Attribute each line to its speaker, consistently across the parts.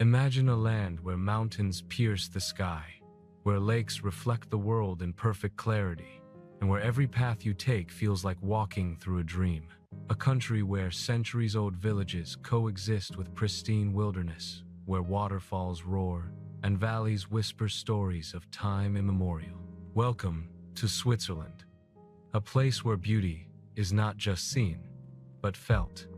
Speaker 1: Imagine a land where mountains pierce the sky, where lakes reflect the world in perfect clarity, and where every path you take feels like walking through a dream. A country where centuries-old villages coexist with pristine wilderness, where waterfalls roar and valleys whisper stories of time immemorial. Welcome to Switzerland, a place where beauty is not just seen, but felt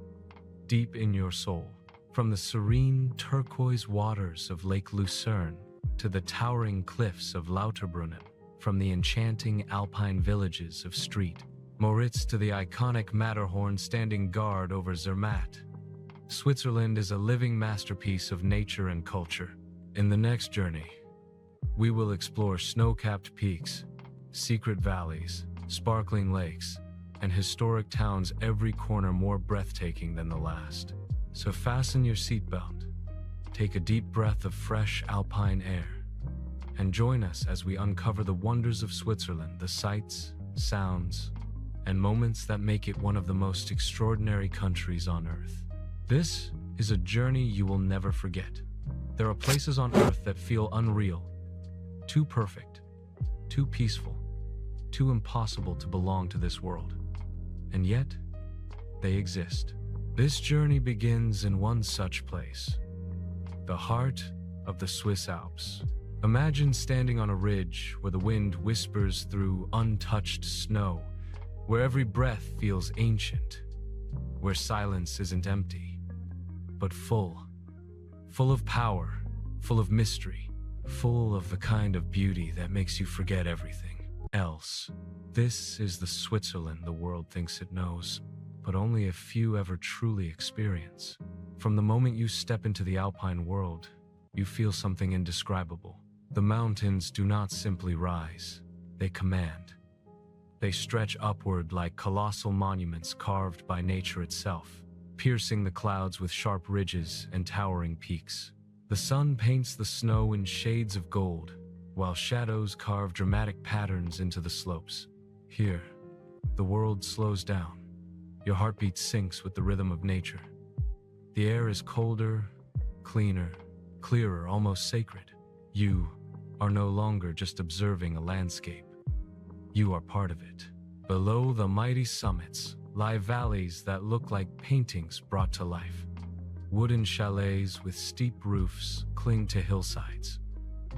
Speaker 1: deep in your soul. From the serene turquoise waters of Lake Lucerne to the towering cliffs of Lauterbrunnen, from the enchanting alpine villages of Moritz to the iconic Matterhorn standing guard over Zermatt, Switzerland is a living masterpiece of nature and culture. In the next journey, we will explore snow-capped peaks, secret valleys, sparkling lakes, and historic towns, every corner more breathtaking than the last. So fasten your seatbelt, take a deep breath of fresh alpine air, and join us as we uncover the wonders of Switzerland, the sights, sounds, and moments that make it one of the most extraordinary countries on Earth. This is a journey you will never forget. There are places on Earth that feel unreal, too perfect, too peaceful, too impossible to belong to this world. And yet, they exist. This journey begins in one such place, the heart of the Swiss Alps. Imagine standing on a ridge where the wind whispers through untouched snow, where every breath feels ancient, where silence isn't empty, but full of power, full of mystery, full of the kind of beauty that makes you forget everything else. This is the Switzerland the world thinks it knows, but only a few ever truly experience. From the moment you step into the alpine world, you feel something indescribable. The mountains do not simply rise, they command. They stretch upward like colossal monuments carved by nature itself, piercing the clouds with sharp ridges and towering peaks. The sun paints the snow in shades of gold, while shadows carve dramatic patterns into the slopes. Here, the world slows down. Your heartbeat syncs with the rhythm of nature. The air is colder, cleaner, clearer, almost sacred. You are no longer just observing a landscape. You are part of it. Below the mighty summits lie valleys that look like paintings brought to life. Wooden chalets with steep roofs cling to hillsides.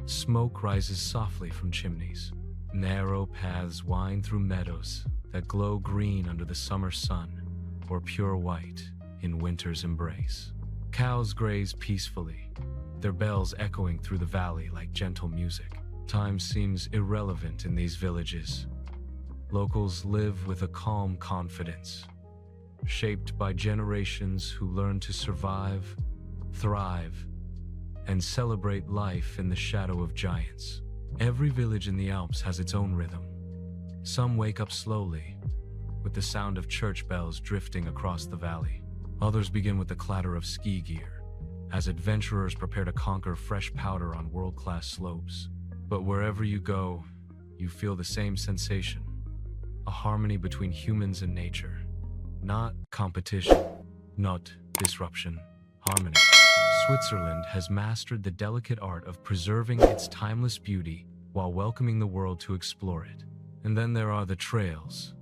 Speaker 1: Smoke rises softly from chimneys. Narrow paths wind through meadows that glow green under the summer sun, or pure white in winter's embrace. Cows graze peacefully, their bells echoing through the valley like gentle music. Time seems irrelevant in these villages. Locals live with a calm confidence, shaped by generations who learn to survive, thrive, and celebrate life in the shadow of giants. Every village in the Alps has its own rhythm. Some wake up slowly, with the sound of church bells drifting across the valley. Others begin with the clatter of ski gear, as adventurers prepare to conquer fresh powder on world-class slopes. But wherever you go, you feel the same sensation, a harmony between humans and nature. Not competition, not disruption, harmony. Switzerland has mastered the delicate art of preserving its timeless beauty while welcoming the world to explore it. And then there are the trails.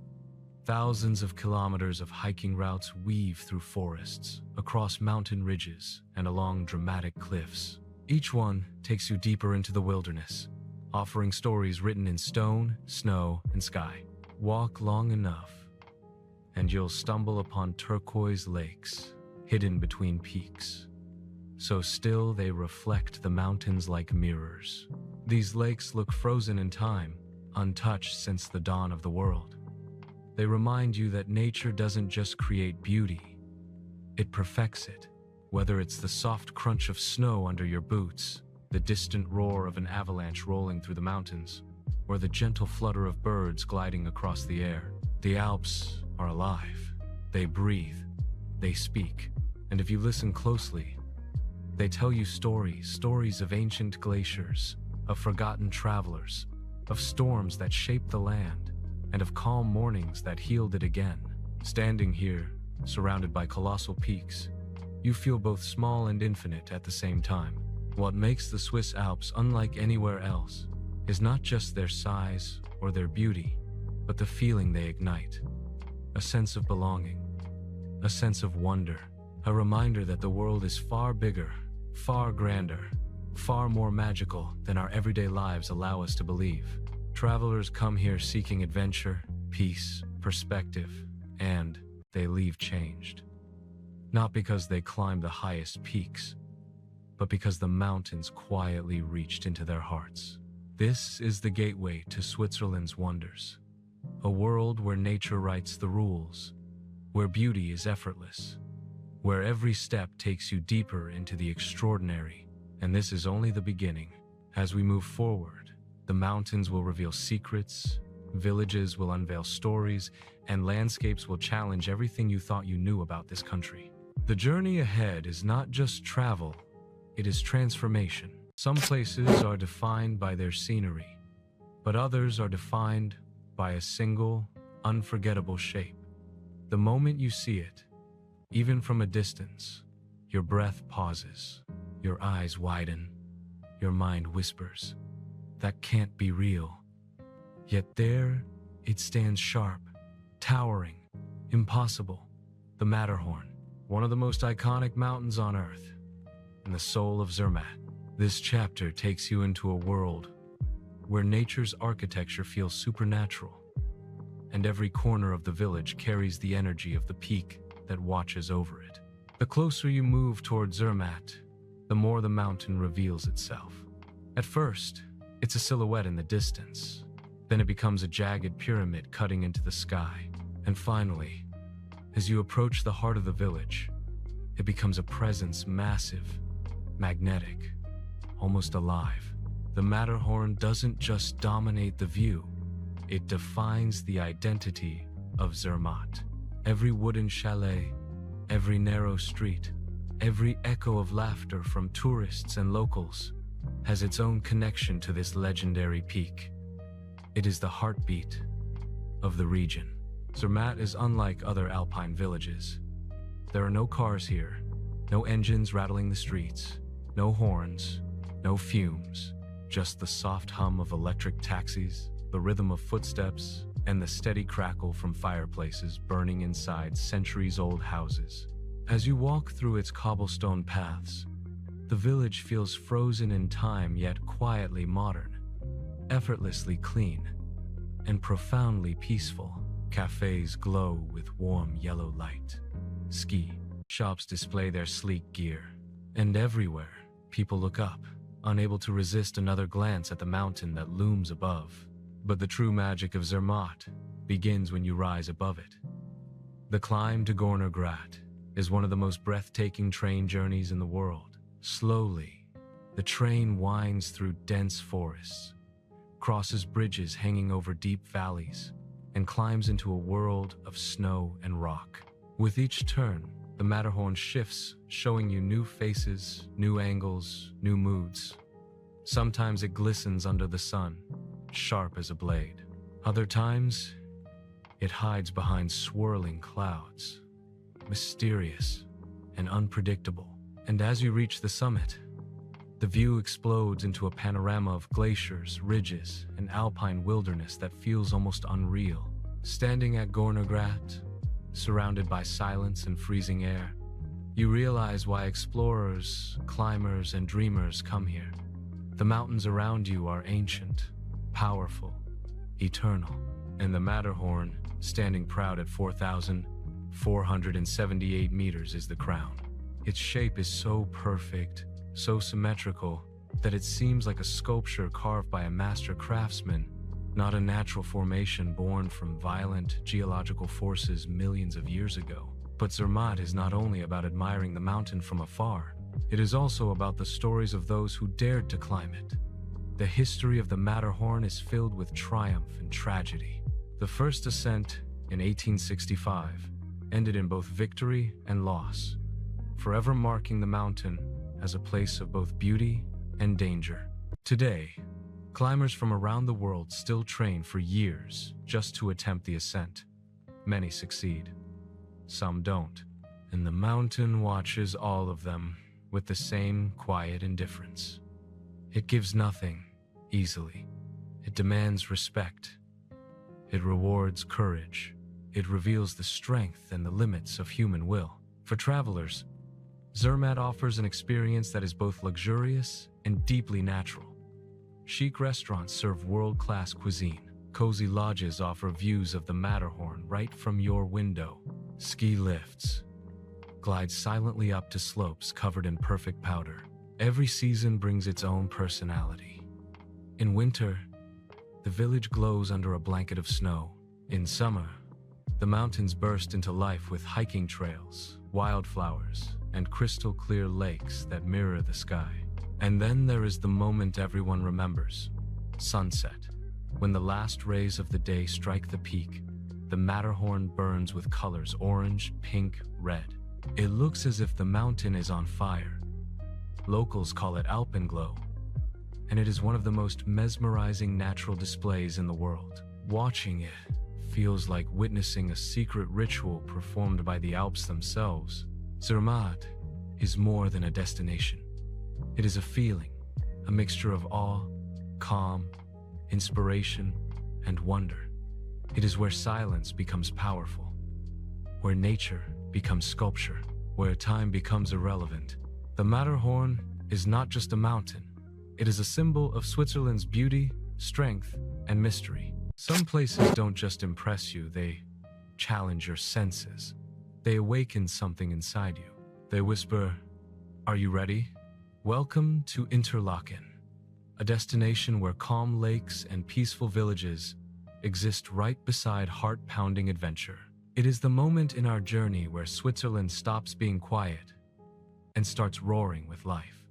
Speaker 1: Thousands of kilometers of hiking routes weave through forests, across mountain ridges, and along dramatic cliffs. Each one takes you deeper into the wilderness, offering stories written in stone, snow, and sky. Walk long enough, and you'll stumble upon turquoise lakes, hidden between peaks. So still they reflect the mountains like mirrors. These lakes look frozen in time, untouched since the dawn of the world. They remind you that nature doesn't just create beauty, it perfects it. Whether it's the soft crunch of snow under your boots, the distant roar of an avalanche rolling through the mountains, or the gentle flutter of birds gliding across the air, the Alps are alive. They breathe, they speak, and if you listen closely, they tell you stories of ancient glaciers, of forgotten travelers, of storms that shaped the land, and of calm mornings that healed it again. Standing here, surrounded by colossal peaks, You feel both small and infinite at the same time. What makes the Swiss Alps unlike anywhere else is not just their size or their beauty, but the feeling they ignite. A sense of belonging, a sense of wonder, a reminder that the world is far bigger, far grander, far more magical than our everyday lives allow us to believe. Travelers come here seeking adventure, peace, perspective, and they leave changed. Not because they climbed the highest peaks, but because the mountains quietly reached into their hearts. This is the gateway to Switzerland's wonders, a world where nature writes the rules, where beauty is effortless, where every step takes you deeper into the extraordinary. And this is only the beginning. As we move forward, the mountains will reveal secrets, villages will unveil stories, and landscapes will challenge everything you thought you knew about this country. The journey ahead is not just travel, it is transformation. Some places are defined by their scenery, but others are defined by a single, unforgettable shape. The moment you see it, even from a distance, your breath pauses, your eyes widen, your mind whispers, "That can't be real." Yet there it stands sharp, towering, impossible. The Matterhorn, one of the most iconic mountains on Earth, and the soul of Zermatt. This chapter takes you into a world where nature's architecture feels supernatural, and every corner of the village carries the energy of the peak that watches over it. The closer you move toward Zermatt, the more the mountain reveals itself. At first, it's a silhouette in the distance. Then it becomes a jagged pyramid cutting into the sky. And finally, as you approach the heart of the village, it becomes a presence massive, magnetic, almost alive. The Matterhorn doesn't just dominate the view, it defines the identity of Zermatt. Every wooden chalet, every narrow street, every echo of laughter from tourists and locals has its own connection to this legendary peak. It is the heartbeat of the region. Zermatt is unlike other alpine villages. There are no cars here, no engines rattling the streets, no horns, no fumes, just the soft hum of electric taxis, the rhythm of footsteps, and the steady crackle from fireplaces burning inside centuries-old houses. As you walk through its cobblestone paths, the village feels frozen in time yet quietly modern, effortlessly clean, and profoundly peaceful. Cafes glow with warm yellow light. Ski shops display their sleek gear, and everywhere, people look up, unable to resist another glance at the mountain that looms above. But the true magic of Zermatt begins when you rise above it. The climb to Gorner Grat is one of the most breathtaking train journeys in the world. Slowly, the train winds through dense forests, crosses bridges hanging over deep valleys, and climbs into a world of snow and rock. With each turn, the Matterhorn shifts, showing you new faces, new angles, new moods. Sometimes it glistens under the sun, sharp as a blade. Other times, it hides behind swirling clouds, mysterious and unpredictable. And as you reach the summit, the view explodes into a panorama of glaciers, ridges, and alpine wilderness that feels almost unreal. Standing at Gorner Grat, surrounded by silence and freezing air, you realize why explorers, climbers, and dreamers come here. The mountains around you are ancient, powerful, eternal, and the Matterhorn, standing proud at 4,478 meters, is the crown. Its shape is so perfect, so symmetrical, that it seems like a sculpture carved by a master craftsman, not a natural formation born from violent geological forces millions of years ago. But Zermatt is not only about admiring the mountain from afar, it is also about the stories of those who dared to climb it. The history of the Matterhorn is filled with triumph and tragedy. The first ascent, in 1865, ended in both victory and loss, forever marking the mountain as a place of both beauty and danger. Today, climbers from around the world still train for years just to attempt the ascent. Many succeed, some don't, and the mountain watches all of them with the same quiet indifference. It gives nothing easily. It demands respect. It rewards courage. It reveals the strength and the limits of human will. For travelers, Zermatt offers an experience that is both luxurious and deeply natural. Chic restaurants serve world-class cuisine. Cozy lodges offer views of the Matterhorn right from your window. Ski lifts glide silently up to slopes covered in perfect powder. Every season brings its own personality. In winter, the village glows under a blanket of snow. In summer, the mountains burst into life with hiking trails, wildflowers, and crystal-clear lakes that mirror the sky. And then there is the moment everyone remembers: sunset. When the last rays of the day strike the peak, the Matterhorn burns with colors orange, pink, red. It looks as if the mountain is on fire. Locals call it alpenglow, and it is one of the most mesmerizing natural displays in the world. Watching it feels like witnessing a secret ritual performed by the Alps themselves. Zermatt is more than a destination. It is a feeling, a mixture of awe, calm, inspiration, and wonder. It is where silence becomes powerful, where nature becomes sculpture, where time becomes irrelevant. The Matterhorn is not just a mountain. It is a symbol of Switzerland's beauty, strength, and mystery. Some places don't just impress you, they challenge your senses. They awaken something inside you. They whisper, "Are you ready? Welcome to Interlaken, a destination where calm lakes and peaceful villages exist right beside heart-pounding adventure." It is the moment in our journey where Switzerland stops being quiet and starts roaring with life.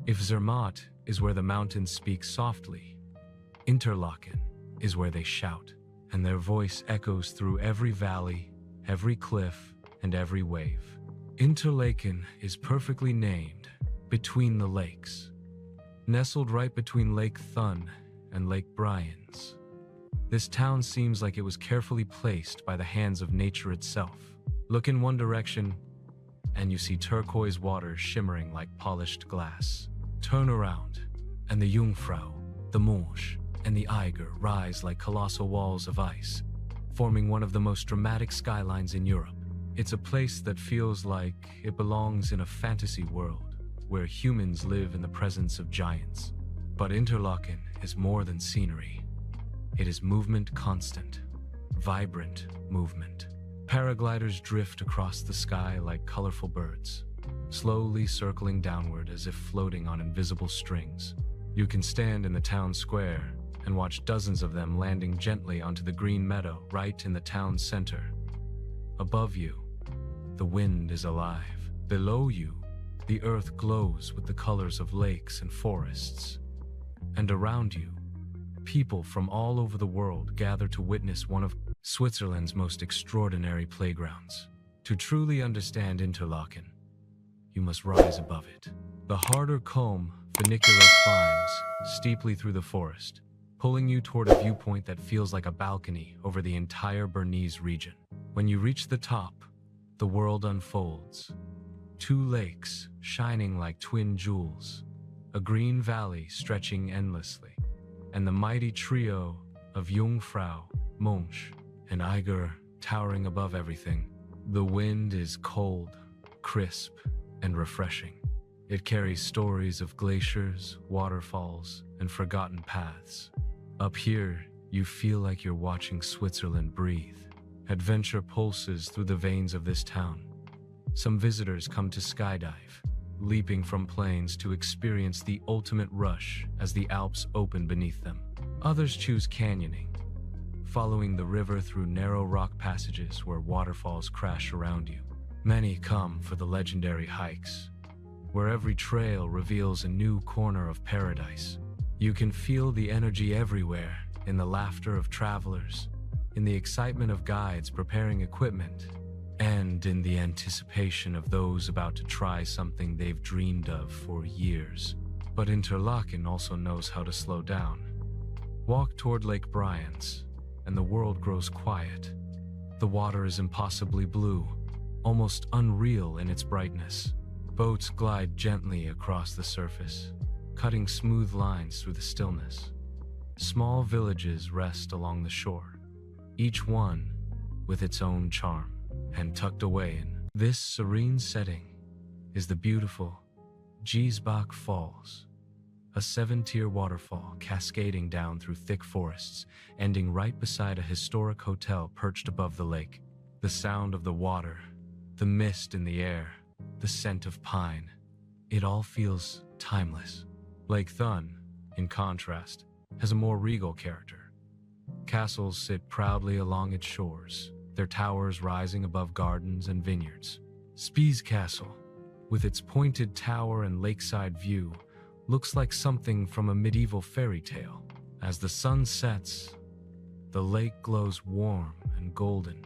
Speaker 1: If Zermatt is where the mountains speak softly, Interlaken is where they shout, and their voice echoes through every valley, every cliff, and every wave. Interlaken is perfectly named between the lakes, nestled right between Lake Thun and Lake Brians. This town seems like it was carefully placed by the hands of nature itself. Look in one direction, and you see turquoise water shimmering like polished glass. Turn around, and the Jungfrau, the Montreux, and the Eiger rise like colossal walls of ice, forming one of the most dramatic skylines in Europe. It's a place that feels like it belongs in a fantasy world, where humans live in the presence of giants. But Interlaken is more than scenery. It is movement constant, vibrant movement. Paragliders drift across the sky like colorful birds, slowly circling downward as if floating on invisible strings. You can stand in the town square and watch dozens of them landing gently onto the green meadow right in the town center. Above you, the wind is alive. Below you, the earth glows with the colors of lakes and forests. And around you, people from all over the world gather to witness one of Switzerland's most extraordinary playgrounds. To truly understand Interlaken, you must rise above it. The harder comb funicular climbs steeply through the forest, pulling you toward a viewpoint that feels like a balcony over the entire Bernese region. When you reach the top, the world unfolds. Two lakes shining like twin jewels, a green valley stretching endlessly, and the mighty trio of Jungfrau, Montreux, and Eiger towering above everything. The wind is cold, crisp, and refreshing. It carries stories of glaciers, waterfalls, and forgotten paths. Up here, you feel like you're watching Switzerland breathe. Adventure pulses through the veins of this town. Some visitors come to skydive, leaping from planes to experience the ultimate rush as the Alps open beneath them. Others choose canyoning, following the river through narrow rock passages where waterfalls crash around you. Many come for the legendary hikes, where every trail reveals a new corner of paradise. You can feel the energy everywhere, in the laughter of travelers, in the excitement of guides preparing equipment, and in the anticipation of those about to try something they've dreamed of for years. But Interlaken also knows how to slow down. Walk toward Lake Brians, and the world grows quiet. The water is impossibly blue, almost unreal in its brightness. Boats glide gently across the surface, cutting smooth lines through the stillness. Small villages rest along the shore, each one with its own charm. And tucked away in this serene setting is the beautiful Zermatt Falls, a 7-tier waterfall cascading down through thick forests, ending right beside a historic hotel perched above the lake. The sound of the water, the mist in the air, the scent of pine, it all feels timeless. Lake Thun, in contrast, has a more regal character. Castles sit proudly along its shores, their towers rising above gardens and vineyards. Spies Castle, with its pointed tower and lakeside view, looks like something from a medieval fairy tale. As the sun sets, the lake glows warm and golden,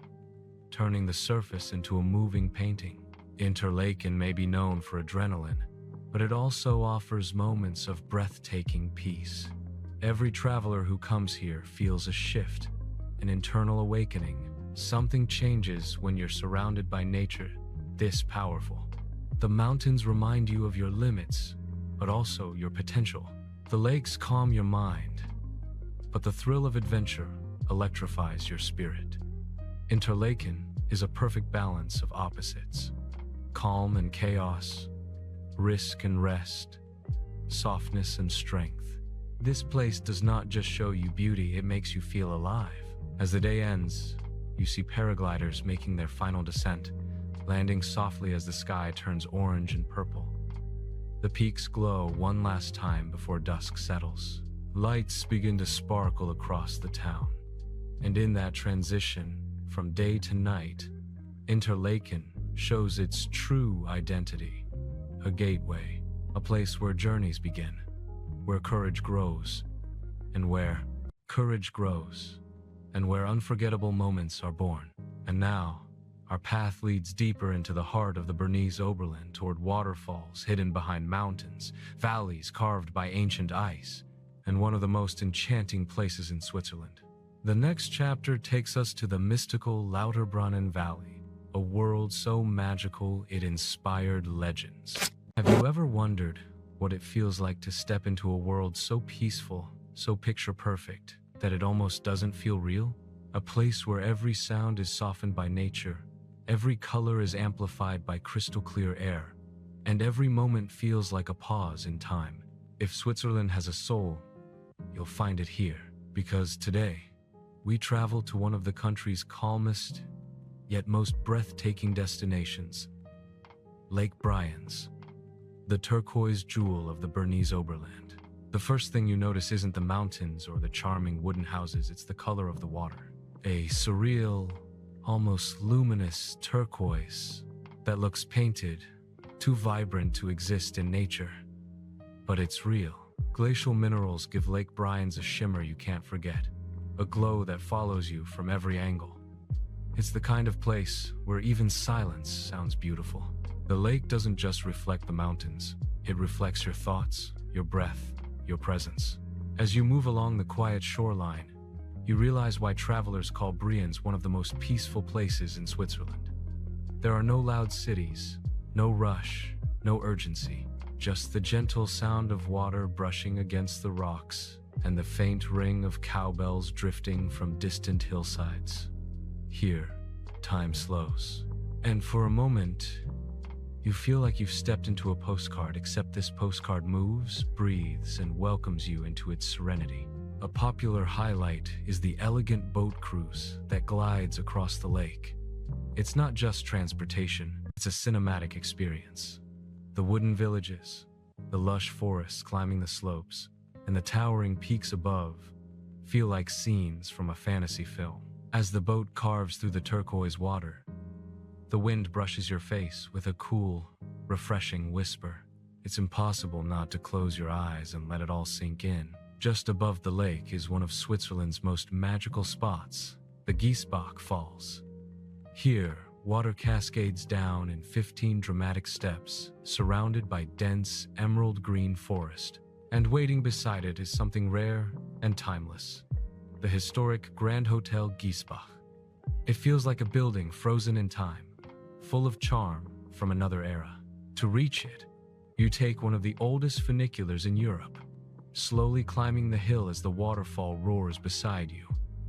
Speaker 1: turning the surface into a moving painting. Interlaken may be known for adrenaline, but it also offers moments of breathtaking peace. Every traveler who comes here feels a shift, an internal awakening. Something changes when you're surrounded by nature this powerful. The mountains remind you of your limits, but also your potential. The lakes calm your mind, but the thrill of adventure electrifies your spirit. Interlaken is a perfect balance of opposites: calm and chaos, risk and rest, softness and strength. This place does not just show you beauty, it makes you feel alive. As the day ends, you see paragliders making their final descent, landing softly as the sky turns orange and purple. The peaks glow one last time before dusk settles. Lights begin to sparkle across the town. And in that transition from day to night, Interlaken shows its true identity. A gateway, a place where journeys begin, where courage grows, and where unforgettable moments are born. And now, our path leads deeper into the heart of the Bernese Oberland, toward waterfalls hidden behind mountains, valleys carved by ancient ice, and one of the most enchanting places in Switzerland. The next chapter takes us to the mystical Lauterbrunnen Valley, a world so magical it inspired legends. Have you ever wondered what it feels like to step into a world so peaceful, so picture-perfect, that it almost doesn't feel real? A place where every sound is softened by nature, every color is amplified by crystal-clear air, and every moment feels like a pause in time. If Switzerland has a soul, you'll find it here. Because today, we travel to one of the country's calmest, yet most breathtaking destinations, Lake Brienz, the turquoise jewel of the Bernese Oberland. The first thing you notice isn't the mountains or the charming wooden houses, it's the color of the water. A surreal, almost luminous turquoise that looks painted, too vibrant to exist in nature. But it's real. Glacial minerals give Lake Brienz a shimmer you can't forget, a glow that follows you from every angle. It's the kind of place where even silence sounds beautiful. The lake doesn't just reflect the mountains, it reflects your thoughts, your breath, your presence. As you move along the quiet shoreline, you realize why travelers call Brienz one of the most peaceful places in Switzerland. There are no loud cities, no rush, no urgency, just the gentle sound of water brushing against the rocks and the faint ring of cowbells drifting from distant hillsides. Here, time slows, and for a moment, you feel like you've stepped into a postcard, except this postcard moves, breathes, and welcomes you into its serenity. A popular highlight is the elegant boat cruise that glides across the lake. It's not just transportation, it's a cinematic experience. The wooden villages, the lush forests climbing the slopes, and the towering peaks above feel like scenes from a fantasy film. As the boat carves through the turquoise water, the wind brushes your face with a cool, refreshing whisper. It's impossible not to close your eyes and let it all sink in. Just above the lake is one of Switzerland's most magical spots, the Zermatt Falls. Here, water cascades down in 15 dramatic steps, surrounded by dense, emerald green forest. And waiting beside it is something rare and timeless: the historic Grand Hotel Zermatt. It feels like a building frozen in time, full of charm from another era. To reach it, you take one of the oldest funiculars in Europe, slowly climbing the hill as the waterfall roars beside you.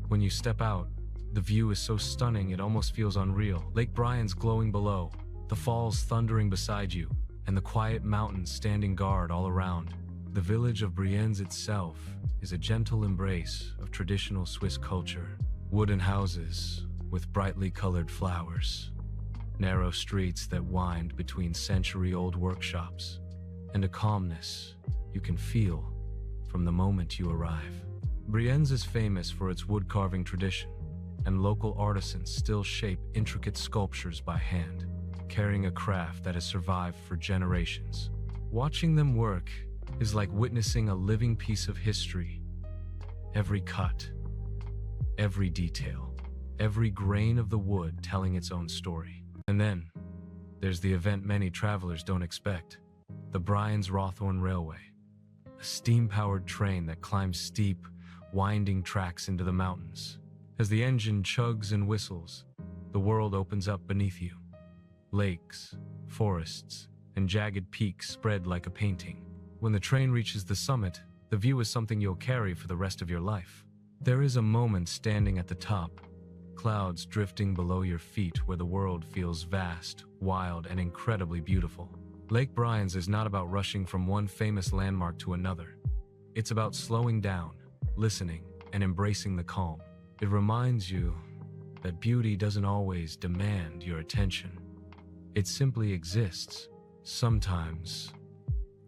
Speaker 1: When you step out, the view is so stunning it almost feels unreal. Lake Brienne's glowing below, the falls thundering beside you, and the quiet mountains standing guard all around. The village of Brienz itself is a gentle embrace of traditional Swiss culture. Wooden houses with brightly colored flowers, narrow streets that wind between century-old workshops, and a calmness you can feel from the moment you arrive. Brienz is famous for its wood-carving tradition, and local artisans still shape intricate sculptures by hand, carrying a craft that has survived for generations. Watching them work is like witnessing a living piece of history. Every cut, every detail, every grain of the wood telling its own story. And then, there's the event many travelers don't expect, the Brienz-Rothorn Railway, a steam-powered train that climbs steep, winding tracks into the mountains. As the engine chugs and whistles, the world opens up beneath you. Lakes, forests, and jagged peaks spread like a painting. When the train reaches the summit, the view is something you'll carry for the rest of your life. There is a moment standing at the top, clouds drifting below your feet where the world feels vast, wild, and incredibly beautiful. Lake Brienz is not about rushing from one famous landmark to another. It's about slowing down, listening, and embracing the calm. It reminds you that beauty doesn't always demand your attention. It simply exists. Sometimes,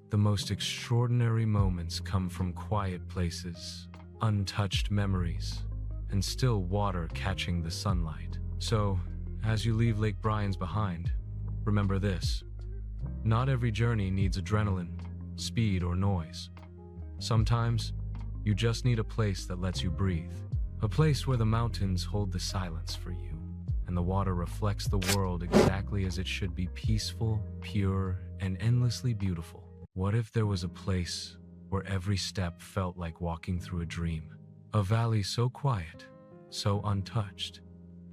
Speaker 1: the most extraordinary moments come from quiet places, untouched memories, and still water catching the sunlight. So, as you leave Lake Brienz behind, remember this: not every journey needs adrenaline, speed, or noise. Sometimes, you just need a place that lets you breathe. A place where the mountains hold the silence for you, and the water reflects the world exactly as it should be: peaceful, pure, and endlessly beautiful. What if there was a place where every step felt like walking through a dream? A valley so quiet, so untouched,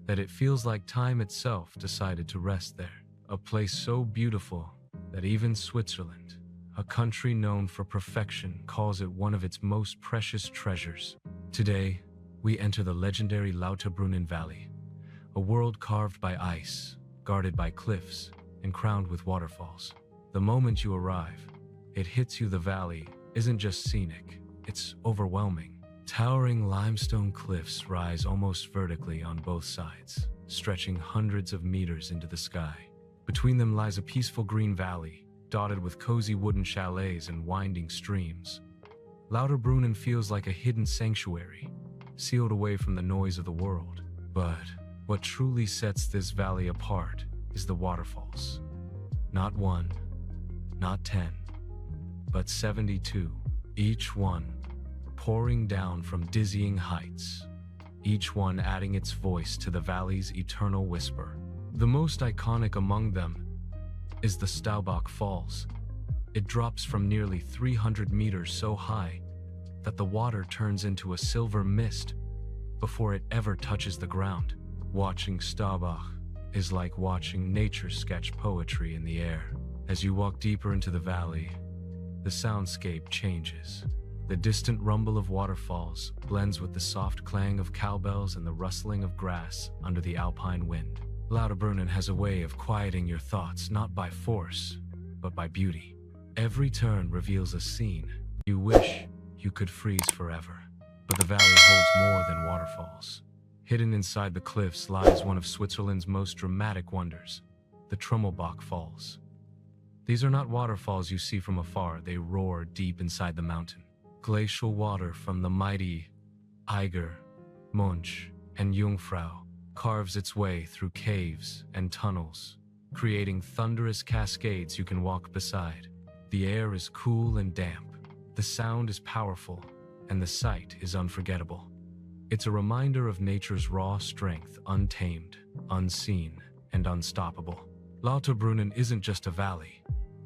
Speaker 1: that it feels like time itself decided to rest there. A place so beautiful that even Switzerland, a country known for perfection, calls it one of its most precious treasures. Today, we enter the legendary Lauterbrunnen Valley, a world carved by ice, guarded by cliffs, and crowned with waterfalls. The moment you arrive, it hits you: the valley isn't just scenic, it's overwhelming. Towering limestone cliffs rise almost vertically on both sides, stretching hundreds of meters into the sky. Between them lies a peaceful green valley, dotted with cozy wooden chalets and winding streams. Lauterbrunnen feels like a hidden sanctuary, sealed away from the noise of the world. But what truly sets this valley apart is the waterfalls. Not one, not 10, but 72, each one pouring down from dizzying heights, each one adding its voice to the valley's eternal whisper. The most iconic among them is the Staubbach Falls. It drops from nearly 300 meters so high that the water turns into a silver mist before it ever touches the ground. Watching Staubbach is like watching nature sketch poetry in the air. As you walk deeper into the valley, the soundscape changes. The distant rumble of waterfalls blends with the soft clang of cowbells and the rustling of grass under the alpine wind. Lauterbrunnen has a way of quieting your thoughts, not by force, but by beauty. Every turn reveals a scene you wish you could freeze forever. But the valley holds more than waterfalls. Hidden inside the cliffs lies one of Switzerland's most dramatic wonders, the Trummelbach Falls. These are not waterfalls you see from afar, they roar deep inside the mountain. Glacial water from the mighty Eiger, Munch, and Jungfrau carves its way through caves and tunnels, creating thunderous cascades you can walk beside. The air is cool and damp, the sound is powerful, and the sight is unforgettable. It's a reminder of nature's raw strength, untamed, unseen, and unstoppable. Lauterbrunnen isn't just a valley.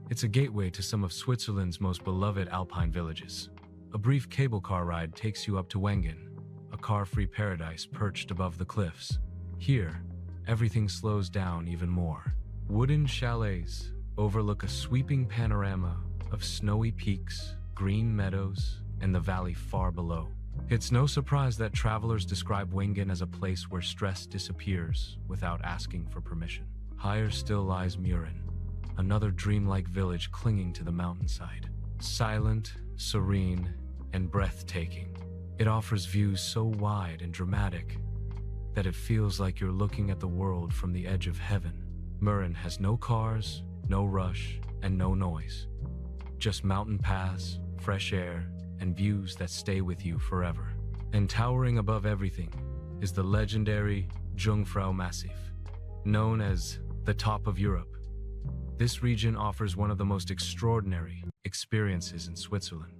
Speaker 1: It's a gateway to some of Switzerland's most beloved alpine villages. A brief cable car ride takes you up to Wengen, a car-free paradise perched above the cliffs. Here, everything slows down even more. Wooden chalets overlook a sweeping panorama of snowy peaks, green meadows, and the valley far below. It's no surprise that travelers describe Wengen as a place where stress disappears without asking for permission. Higher still lies Mürren, another dreamlike village clinging to the mountainside. Silent, serene, and breathtaking. It offers views so wide and dramatic that it feels like you're looking at the world from the edge of heaven. Mürren has no cars, no rush, and no noise. Just mountain paths, fresh air, and views that stay with you forever. And towering above everything is the legendary Jungfrau Massif, known as the top of Europe. This region offers one of the most extraordinary experiences in Switzerland.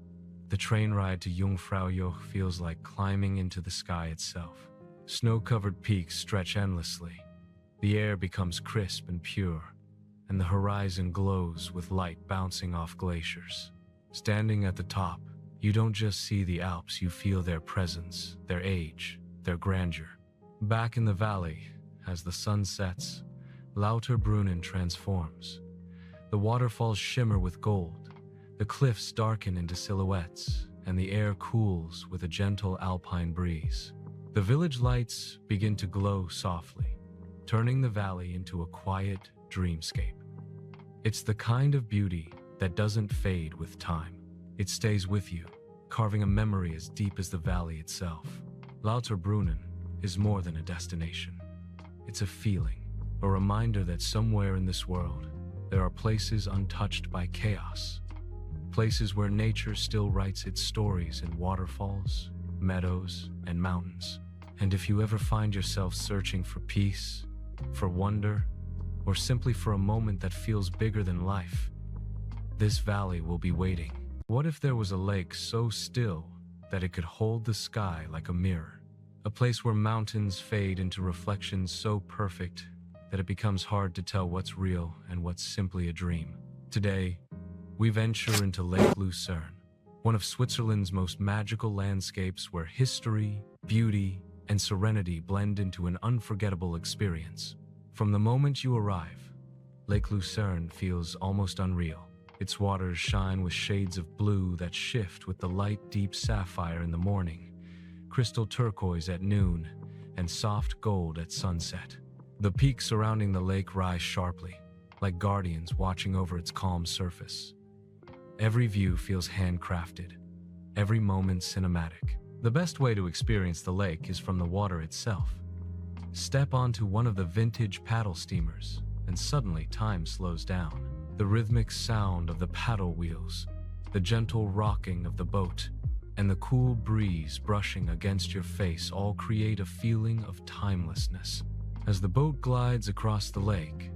Speaker 1: The train ride to Jungfraujoch feels like climbing into the sky itself. Snow-covered peaks stretch endlessly. The air becomes crisp and pure, and the horizon glows with light bouncing off glaciers. Standing at the top, you don't just see the Alps, you feel their presence, their age, their grandeur. Back in the valley, as the sun sets, Lauterbrunnen transforms. The waterfalls shimmer with gold, the cliffs darken into silhouettes, and the air cools with a gentle alpine breeze. The village lights begin to glow softly, turning the valley into a quiet dreamscape. It's the kind of beauty that doesn't fade with time. It stays with you, carving a memory as deep as the valley itself. Lauterbrunnen is more than a destination. It's a feeling, a reminder that somewhere in this world, there are places untouched by chaos. Places where nature still writes its stories in waterfalls, meadows, and mountains. And if you ever find yourself searching for peace, for wonder, or simply for a moment that feels bigger than life, this valley will be waiting. What if there was a lake so still that it could hold the sky like a mirror? A place where mountains fade into reflections so perfect that it becomes hard to tell what's real and what's simply a dream. Today, we venture into Lake Lucerne, one of Switzerland's most magical landscapes where history, beauty, and serenity blend into an unforgettable experience. From the moment you arrive, Lake Lucerne feels almost unreal. Its waters shine with shades of blue that shift with the light deep sapphire in the morning, crystal turquoise at noon, and soft gold at sunset. The peaks surrounding the lake rise sharply, like guardians watching over its calm surface. Every view feels handcrafted, every moment cinematic. The best way to experience the lake is from the water itself. Step onto one of the vintage paddle steamers, and suddenly time slows down. The rhythmic sound of the paddle wheels, the gentle rocking of the boat, and the cool breeze brushing against your face all create a feeling of timelessness. As the boat glides across the lake,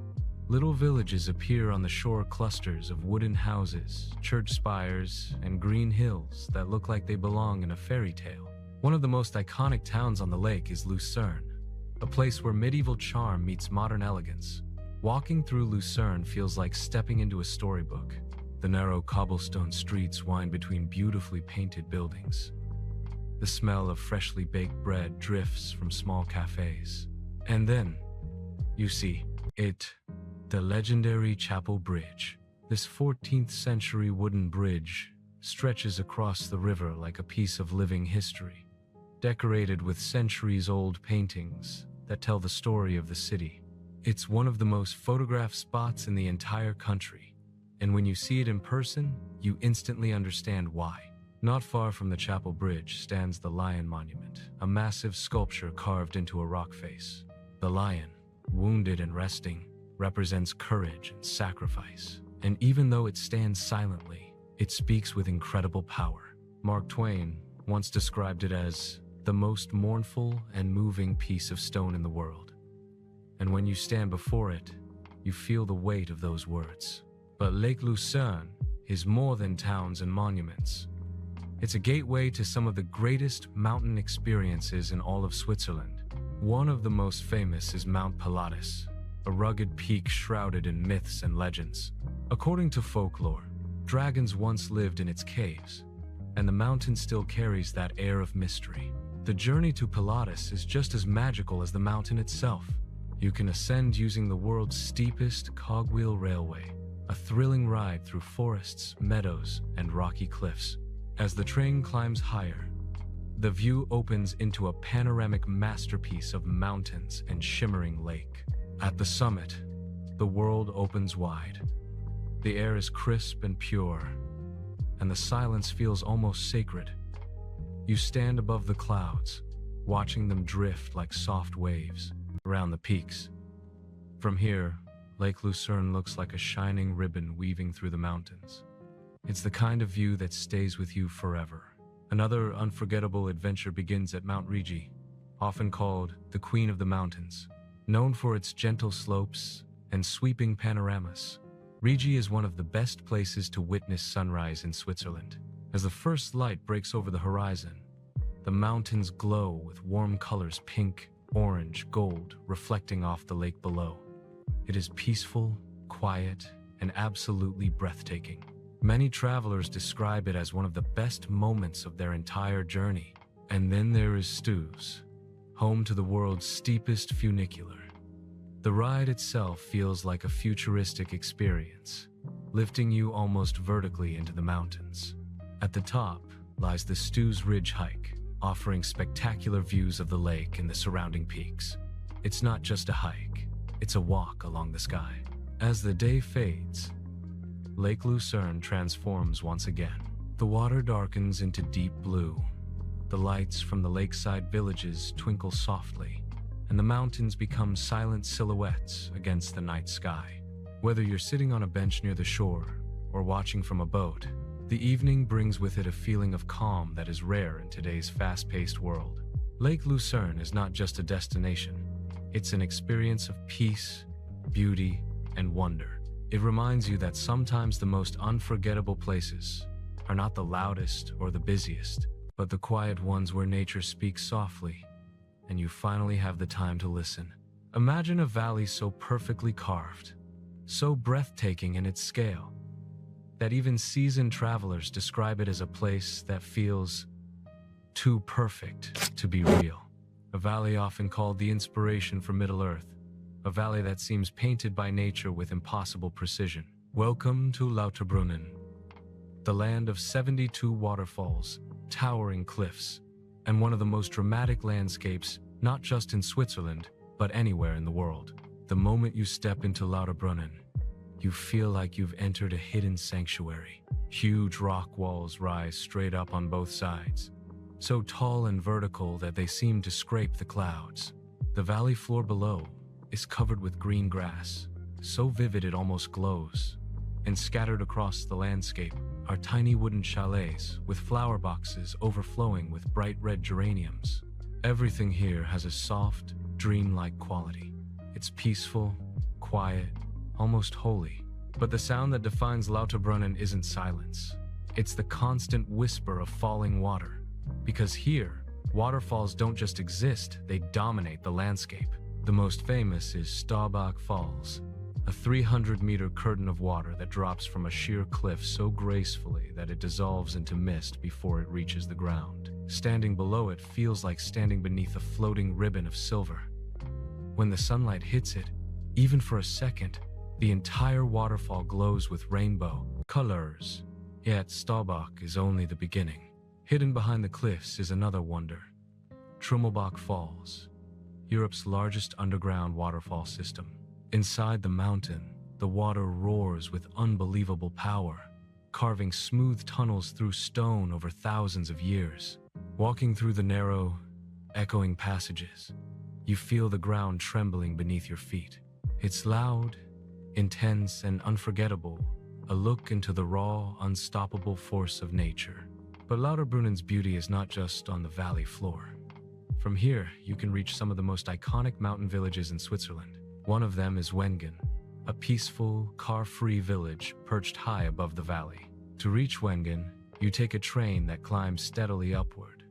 Speaker 1: little villages appear on the shore, clusters of wooden houses, church spires, and green hills that look like they belong in a fairy tale. One of the most iconic towns on the lake is Lucerne, a place where medieval charm meets modern elegance. Walking through Lucerne feels like stepping into a storybook. The narrow cobblestone streets wind between beautifully painted buildings. The smell of freshly baked bread drifts from small cafes. And then, you see it, the legendary Chapel Bridge. This 14th century wooden bridge stretches across the river like a piece of living history, decorated with centuries-old paintings that tell the story of the city. It's one of the most photographed spots in the entire country, and when you see it in person, you instantly understand why. Not far from the Chapel Bridge stands the Lion Monument, a massive sculpture carved into a rock face. The lion, wounded and resting, represents courage and sacrifice, and even though it stands silently, it speaks with incredible power. Mark Twain once described it as the most mournful and moving piece of stone in the world. And when you stand before it, you feel the weight of those words. But Lake Lucerne is more than towns and monuments. It's a gateway to some of the greatest mountain experiences in all of Switzerland. One of the most famous is Mount Pilatus, a rugged peak shrouded in myths and legends. According to folklore, dragons once lived in its caves, and the mountain still carries that air of mystery. The journey to Pilatus is just as magical as the mountain itself. You can ascend using the world's steepest cogwheel railway, a thrilling ride through forests, meadows, and rocky cliffs. As the train climbs higher, the view opens into a panoramic masterpiece of mountains and shimmering lake. At the summit, the world opens wide. The air is crisp and pure, and the silence feels almost sacred. You stand above the clouds, watching them drift like soft waves around the peaks. From here, Lake Lucerne looks like a shining ribbon weaving through the mountains. It's the kind of view that stays with you forever. Another unforgettable adventure begins at Mount Rigi, often called the Queen of the Mountains. Known for its gentle slopes and sweeping panoramas, Rigi is one of the best places to witness sunrise in Switzerland. As the first light breaks over the horizon, the mountains glow with warm colors: pink, orange, gold, reflecting off the lake below. It is peaceful, quiet, and absolutely breathtaking. Many travelers describe it as one of the best moments of their entire journey. And then there is Staubbach, home to the world's steepest funicular. The ride itself feels like a futuristic experience, lifting you almost vertically into the mountains. At the top lies the Staubbach Ridge hike, offering spectacular views of the lake and the surrounding peaks. It's not just a hike, it's a walk along the sky. As the day fades, Lake Lucerne transforms once again. The water darkens into deep blue. The lights from the lakeside villages twinkle softly, and the mountains become silent silhouettes against the night sky. Whether you're sitting on a bench near the shore or watching from a boat, the evening brings with it a feeling of calm that is rare in today's fast-paced world. Lake Lucerne is not just a destination. It's an experience of peace, beauty, and wonder. It reminds you that sometimes the most unforgettable places are not the loudest or the busiest, but the quiet ones where nature speaks softly, and you finally have the time to listen. Imagine a valley so perfectly carved, so breathtaking in its scale, that even seasoned travelers describe it as a place that feels too perfect to be real. A valley often called the inspiration for Middle-earth, a valley that seems painted by nature with impossible precision. Welcome to Lauterbrunnen, the land of 72 waterfalls, towering cliffs, and one of the most dramatic landscapes, not just in Switzerland, but anywhere in the world. The moment you step into Lauterbrunnen, you feel like you've entered a hidden sanctuary. Huge rock walls rise straight up on both sides, so tall and vertical that they seem to scrape the clouds. The valley floor below is covered with green grass, so vivid it almost glows, and scattered across the landscape are tiny wooden chalets with flower boxes overflowing with bright red geraniums. Everything here has a soft, dreamlike quality. It's peaceful, quiet, almost holy. But the sound that defines Lauterbrunnen isn't silence. It's the constant whisper of falling water. Because here, waterfalls don't just exist, they dominate the landscape. The most famous is Staubbach Falls, a 300-meter curtain of water that drops from a sheer cliff so gracefully that it dissolves into mist before it reaches the ground. Standing below it feels like standing beneath a floating ribbon of silver. When the sunlight hits it, even for a second, the entire waterfall glows with rainbow colors. Yet Staubbach is only the beginning. Hidden behind the cliffs is another wonder, Trummelbach Falls, Europe's largest underground waterfall system. Inside the mountain, the water roars with unbelievable power, carving smooth tunnels through stone over thousands of years. Walking through the narrow, echoing passages, you feel the ground trembling beneath your feet. It's loud, intense, and unforgettable, a look into the raw, unstoppable force of nature. But Lauterbrunnen's beauty is not just on the valley floor. From here, you can reach some of the most iconic mountain villages in Switzerland. One of them is Wengen, a peaceful, car-free village perched high above the valley. To reach Wengen, you take a train that climbs steadily upward,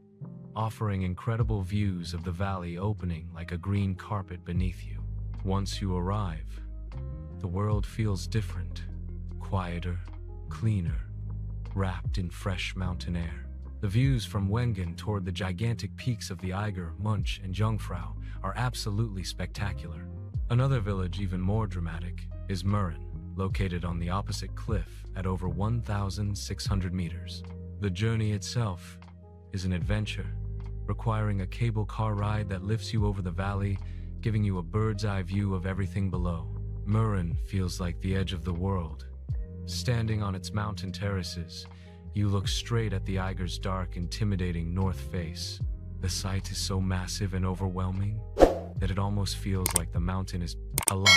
Speaker 1: offering incredible views of the valley opening like a green carpet beneath you. Once you arrive, the world feels different, quieter, cleaner, wrapped in fresh mountain air. The views from Wengen toward the gigantic peaks of the Eiger, Munch, and Jungfrau are absolutely spectacular. Another village even more dramatic is Mürren, located on the opposite cliff at over 1,600 meters. The journey itself is an adventure, requiring a cable car ride that lifts you over the valley, giving you a bird's eye view of everything below. Mürren feels like the edge of the world. Standing on its mountain terraces, you look straight at the Eiger's dark, intimidating north face. The sight is so massive and overwhelming that it almost feels like the mountain is alive.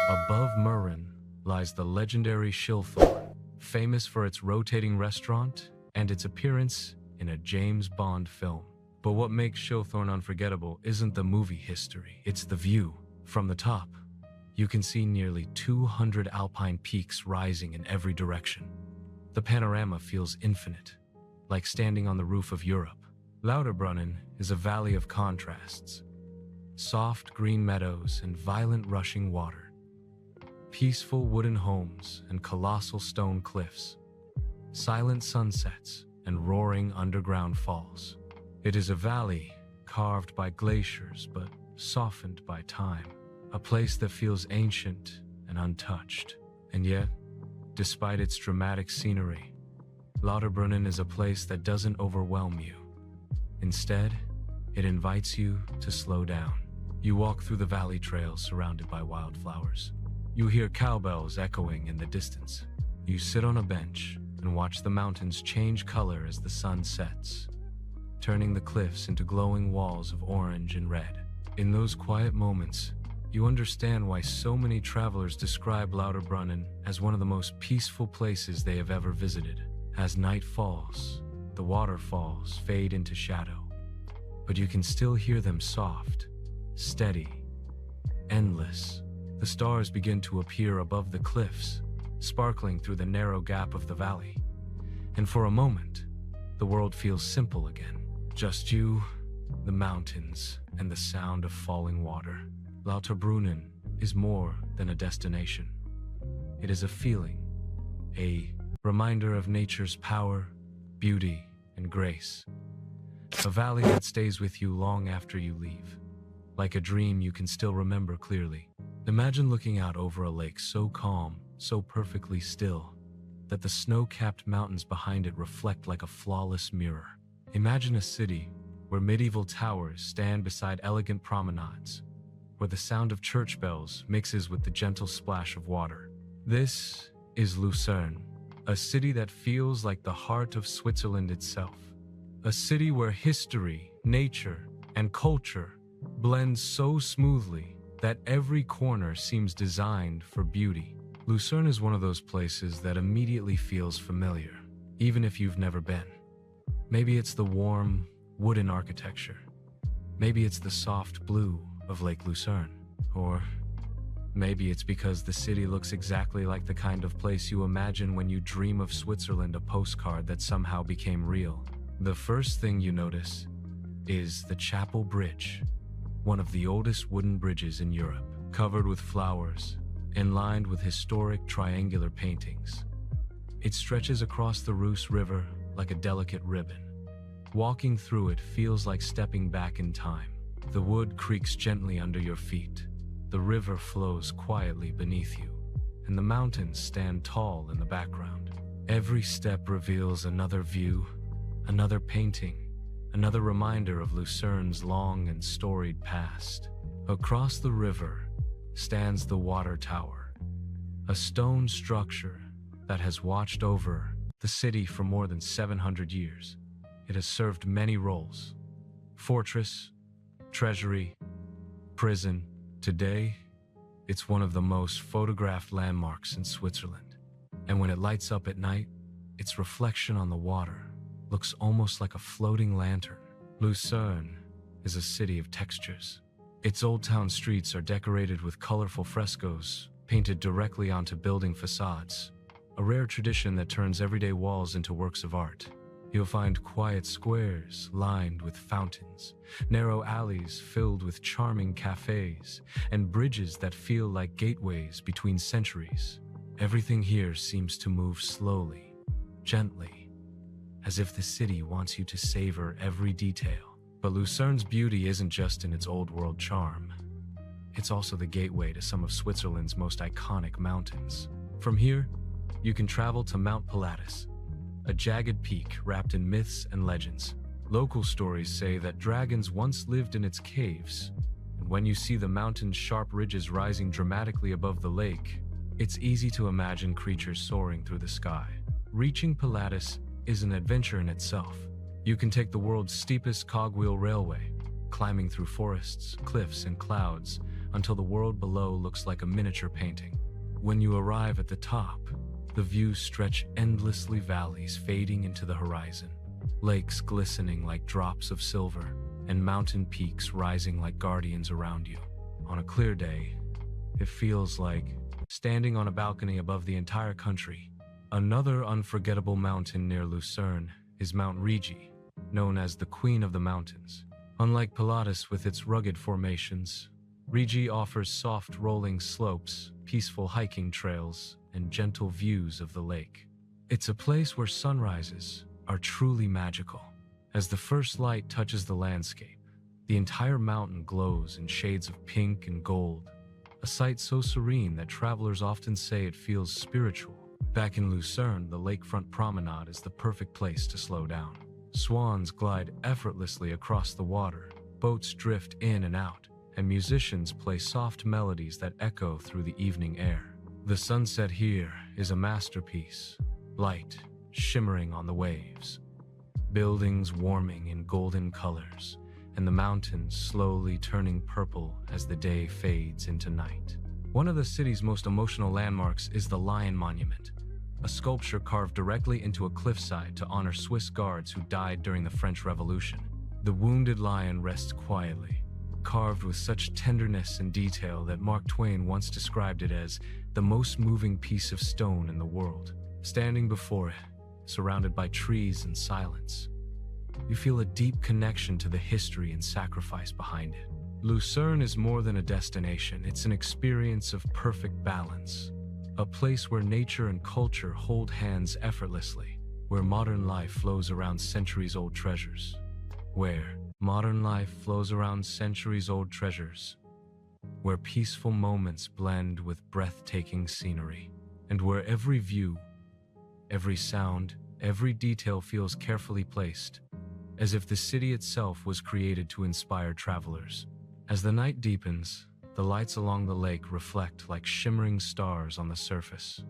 Speaker 1: Above Mürren lies the legendary Schilthorn, famous for its rotating restaurant and its appearance in a James Bond film. But what makes Schilthorn unforgettable isn't the movie history, it's the view. From the top, you can see nearly 200 alpine peaks rising in every direction. The panorama feels infinite, like standing on the roof of Europe. Lauterbrunnen is a valley of contrasts. Soft green meadows and violent rushing water. Peaceful wooden homes and colossal stone cliffs. Silent sunsets and roaring underground falls. It is a valley carved by glaciers but softened by time. A place that feels ancient and untouched. And yet, despite its dramatic scenery, Lauterbrunnen is a place that doesn't overwhelm you. Instead, it invites you to slow down. You walk through the valley trails surrounded by wildflowers. You hear cowbells echoing in the distance. You sit on a bench and watch the mountains change color as the sun sets, turning the cliffs into glowing walls of orange and red. In those quiet moments, you understand why so many travelers describe Lauterbrunnen as one of the most peaceful places they have ever visited. As night falls, the waterfalls fade into shadow, but you can still hear them soft, steady, endless. The stars begin to appear above the cliffs, sparkling through the narrow gap of the valley. And for a moment, the world feels simple again. Just you, the mountains, and the sound of falling water. Lauterbrunnen is more than a destination. It is a feeling, a reminder of nature's power, beauty, and grace. A valley that stays with you long after you leave. Like a dream you can still remember clearly. Imagine looking out over a lake so calm, so perfectly still, that the snow-capped mountains behind it reflect like a flawless mirror. Imagine a city where medieval towers stand beside elegant promenades, where the sound of church bells mixes with the gentle splash of water. This is Lucerne, a city that feels like the heart of Switzerland itself. A city where history, nature, and culture blend so smoothly that every corner seems designed for beauty. Lucerne is one of those places that immediately feels familiar, even if you've never been. Maybe it's the warm, wooden architecture. Maybe it's the soft blue of Lake Lucerne. Or maybe it's because the city looks exactly like the kind of place you imagine when you dream of Switzerland, a postcard that somehow became real. The first thing you notice is the Chapel Bridge, one of the oldest wooden bridges in Europe, covered with flowers and lined with historic triangular paintings. It stretches across the Reuss River like a delicate ribbon. Walking through it feels like stepping back in time. The wood creaks gently under your feet. The river flows quietly beneath you, and the mountains stand tall in the background. Every step reveals another view, another painting, another reminder of Lucerne's long and storied past. Across the river stands the water tower, a stone structure that has watched over the city for more than 700 years. It has served many roles: fortress, treasury, prison. Today, it's one of the most photographed landmarks in Switzerland. And when it lights up at night, its reflection on the water looks almost like a floating lantern. Lucerne is a city of textures. Its old town streets are decorated with colorful frescoes painted directly onto building facades, a rare tradition that turns everyday walls into works of art. You'll find quiet squares lined with fountains, narrow alleys filled with charming cafes, and bridges that feel like gateways between centuries. Everything here seems to move slowly, gently, as if the city wants you to savor every detail. But Lucerne's beauty isn't just in its old-world charm. it's also the gateway to some of Switzerland's most iconic mountains. From here, you can travel to Mount Pilatus, a jagged peak wrapped in myths and legends. Local stories say that dragons once lived in its caves, and when you see the mountain's sharp ridges rising dramatically above the lake, it's easy to imagine creatures soaring through the sky. Reaching Pilatus is an adventure in itself. You can take the world's steepest cogwheel railway, climbing through forests, cliffs, and clouds until the world below looks like a miniature painting. When you arrive at the top, the views stretch endlessly, valleys fading into the horizon, lakes glistening like drops of silver, and mountain peaks rising like guardians around you. On a clear day, it feels like standing on a balcony above the entire country. Another unforgettable mountain near Lucerne is Mount Rigi, known as the Queen of the Mountains. Unlike Pilatus with its rugged formations, Rigi offers soft rolling slopes, peaceful hiking trails, and gentle views of the lake. It's a place where sunrises are truly magical. As the first light touches the landscape, the entire mountain glows in shades of pink and gold, a sight so serene that travelers often say it feels spiritual. Back in Lucerne, the lakefront promenade is the perfect place to slow down. Swans glide effortlessly across the water, boats drift in and out, and musicians play soft melodies that echo through the evening air. The sunset here is a masterpiece, light shimmering on the waves, buildings warming in golden colors, and the mountains slowly turning purple as the day fades into night. One of the city's most emotional landmarks is the Lion Monument, a sculpture carved directly into a cliffside to honor Swiss guards who died during the French Revolution. The wounded lion rests quietly, carved with such tenderness and detail that Mark Twain once described it as the most moving piece of stone in the world. Standing before it, surrounded by trees and silence, you feel a deep connection to the history and sacrifice behind it. Lucerne is more than a destination, it's an experience of perfect balance. A place where nature and culture hold hands effortlessly, where modern life flows around centuries-old treasures. Where peaceful moments blend with breathtaking scenery, and where every view, every sound, every detail feels carefully placed, as if the city itself was created to inspire travelers. As the night deepens, the lights along the lake reflect like shimmering stars on the surface.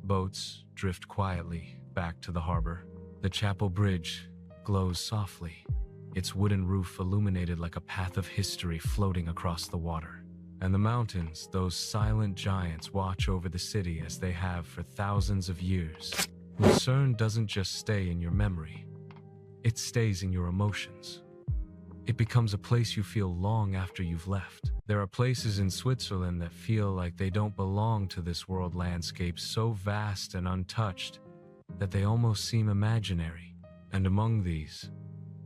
Speaker 1: Boats drift quietly back to the harbor. The chapel bridge glows softly, its wooden roof illuminated like a path of history floating across the water. And the mountains, those silent giants, watch over the city as they have for thousands of years. Lucerne doesn't just stay in your memory, it stays in your emotions. It becomes a place you feel long after you've left. There are places in Switzerland that feel like they don't belong to this world, landscapes so vast and untouched that they almost seem imaginary. And among these,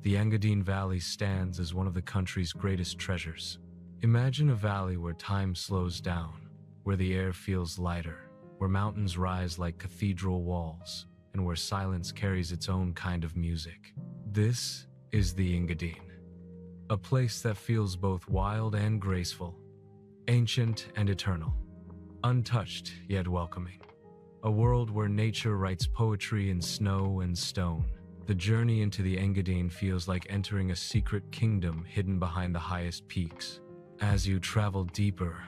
Speaker 1: the Engadine Valley stands as one of the country's greatest treasures. Imagine a valley where time slows down, where the air feels lighter, where mountains rise like cathedral walls, and where silence carries its own kind of music. This is the Engadine. A place that feels both wild and graceful, ancient and eternal, untouched yet welcoming. A world where nature writes poetry in snow and stone. The journey into the Engadine feels like entering a secret kingdom hidden behind the highest peaks. As you travel deeper,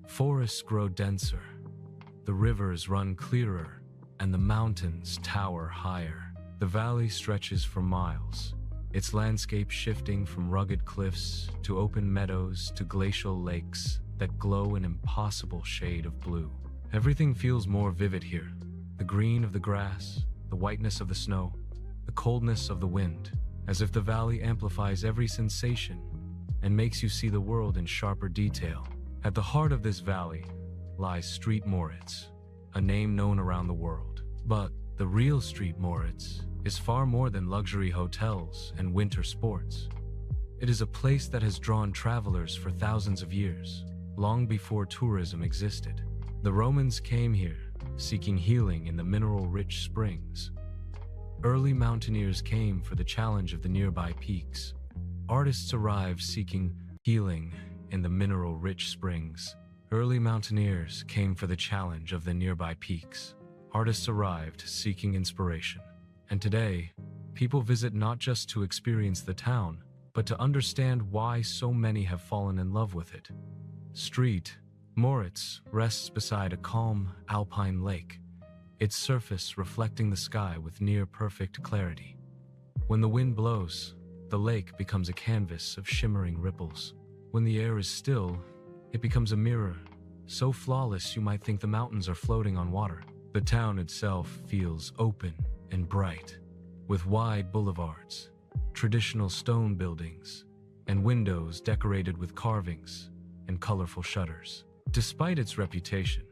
Speaker 1: forests grow denser, the rivers run clearer, and the mountains tower higher. The valley stretches for miles, its landscape shifting from rugged cliffs to open meadows to glacial lakes that glow an impossible shade of blue. Everything feels more vivid here. The green of the grass, the whiteness of the snow, the coldness of the wind, as if the valley amplifies every sensation and makes you see the world in sharper detail. At the heart of this valley lies Street Moritz, a name known around the world. But the real Street Moritz is far more than luxury hotels and winter sports. It is a place that has drawn travelers for thousands of years, long before tourism existed. The Romans came here, seeking healing in the mineral-rich springs. Early mountaineers came for the challenge of the nearby peaks. Artists arrived seeking healing in the mineral-rich springs. Early mountaineers came for the challenge of the nearby peaks. Artists arrived seeking inspiration. And today, people visit not just to experience the town, but to understand why so many have fallen in love with it. Street Moritz rests beside a calm, alpine lake, its surface reflecting the sky with near-perfect clarity. When the wind blows, the lake becomes a canvas of shimmering ripples. When the air is still, it becomes a mirror, so flawless you might think the mountains are floating on water. The town itself feels open and bright, with wide boulevards, traditional stone buildings, and windows decorated with carvings and colorful shutters. Despite its reputation,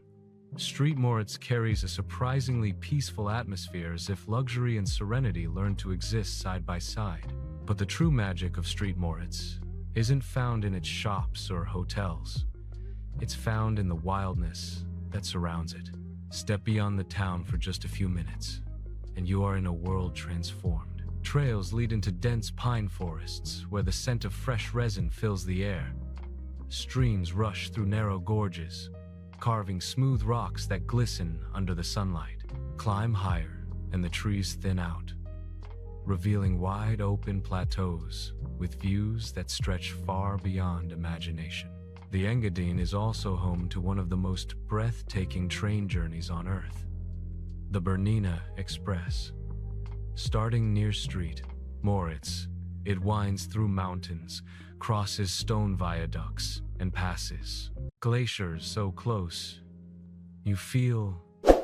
Speaker 1: Street Moritz carries a surprisingly peaceful atmosphere, as if luxury and serenity learn to exist side by side. But the true magic of Street Moritz isn't found in its shops or hotels. It's found in the wildness that surrounds it. Step beyond the town for just a few minutes, and you are in a world transformed. Trails lead into dense pine forests, where the scent of fresh resin fills the air. Streams rush through narrow gorges, carving smooth rocks that glisten under the sunlight. Climb higher, and the trees thin out, revealing wide open plateaus with views that stretch far beyond imagination. The Engadine is also home to one of the most breathtaking train journeys on Earth, the Bernina Express. Starting near Street Moritz, it winds through mountains, crosses stone viaducts, and passes glaciers so close you feel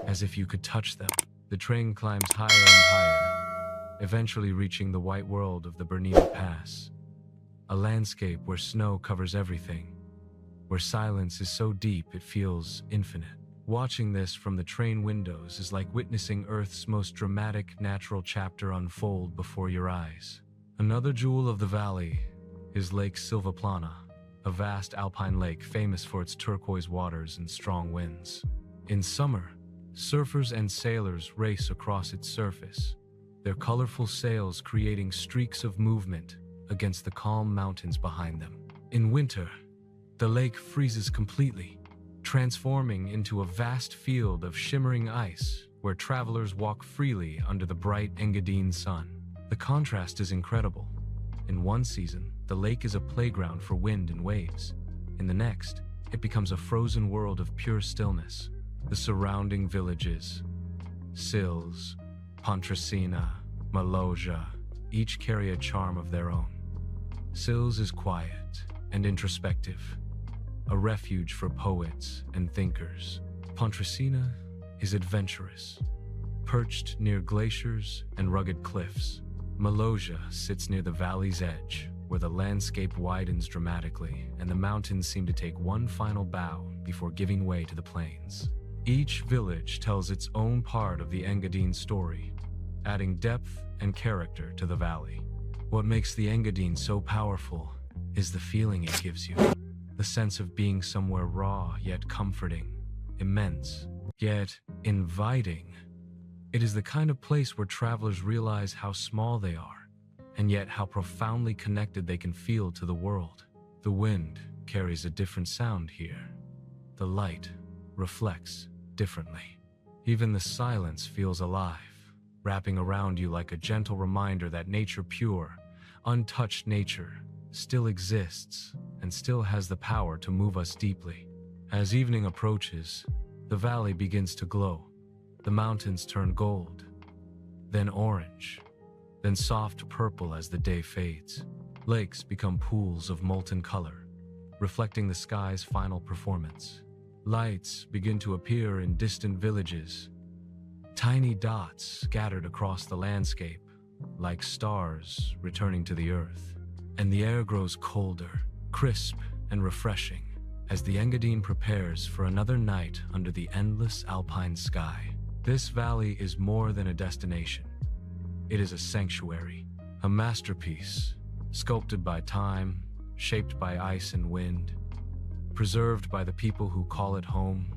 Speaker 1: as if you could touch them. The train climbs higher and higher, eventually reaching the white world of the Bernina Pass, a landscape where snow covers everything, where silence is so deep it feels infinite. Watching this from the train windows is like witnessing Earth's most dramatic natural chapter unfold before your eyes. Another jewel of the valley is Lake Silvaplana, a vast alpine lake famous for its turquoise waters and strong winds. In summer, surfers and sailors race across its surface, their colorful sails creating streaks of movement against the calm mountains behind them. In winter, the lake freezes completely, transforming into a vast field of shimmering ice where travelers walk freely under the bright Engadine sun. The contrast is incredible. In one season, the lake is a playground for wind and waves. In the next, it becomes a frozen world of pure stillness. The surrounding villages, Sils, Pontresina, Maloja, each carry a charm of their own. Sils is quiet and introspective, a refuge for poets and thinkers. Pontresina is adventurous, perched near glaciers and rugged cliffs. Maloja sits near the valley's edge, where the landscape widens dramatically and the mountains seem to take one final bow before giving way to the plains. Each village tells its own part of the Engadine story, adding depth and character to the valley. What makes the Engadine so powerful is the feeling it gives you. The sense of being somewhere raw yet comforting, immense yet inviting. It is the kind of place where travelers realize how small they are, and yet how profoundly connected they can feel to the world. The wind carries a different sound here. The light reflects differently. Even the silence feels alive, wrapping around you like a gentle reminder that nature, pure, untouched nature, still exists and still has the power to move us deeply. As evening approaches, the valley begins to glow. The mountains turn gold, then orange, then soft purple as the day fades. Lakes become pools of molten color, reflecting the sky's final performance. Lights begin to appear in distant villages, tiny dots scattered across the landscape, like stars returning to the earth. And the air grows colder, crisp, and refreshing as the Engadine prepares for another night under the endless alpine sky. This valley is more than a destination. It is a sanctuary, a masterpiece, sculpted by time, shaped by ice and wind, preserved by the people who call it home,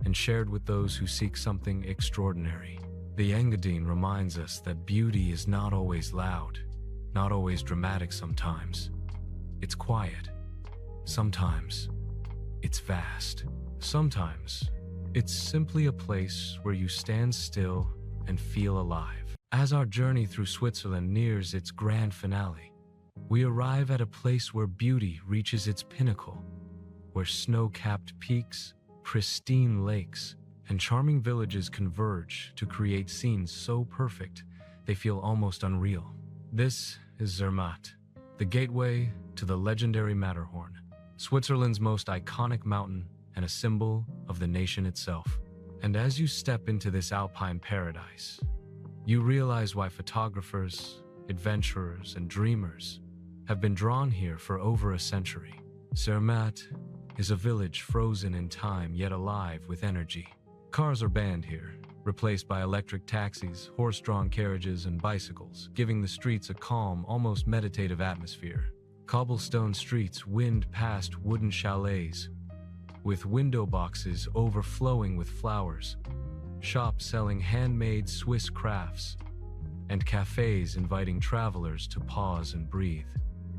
Speaker 1: and shared with those who seek something extraordinary. The Engadine reminds us that beauty is not always loud, not always dramatic sometimes. It's quiet, Sometimes it's vast. Sometimes it's simply a place where you stand still and feel alive. As our journey through Switzerland nears its grand finale, we arrive at a place where beauty reaches its pinnacle, where snow-capped peaks, pristine lakes, and charming villages converge to create scenes so perfect they feel almost unreal. This is Zermatt, the gateway to the legendary Matterhorn, Switzerland's most iconic mountain and a symbol of the nation itself. And as you step into this alpine paradise, you realize why photographers, adventurers, and dreamers have been drawn here for over a century. Zermatt is a village frozen in time yet alive with energy. Cars are banned here, replaced by electric taxis, horse-drawn carriages, and bicycles, giving the streets a calm, almost meditative atmosphere. Cobblestone streets wind past wooden chalets, with window boxes overflowing with flowers, shops selling handmade Swiss crafts, and cafes inviting travelers to pause and breathe.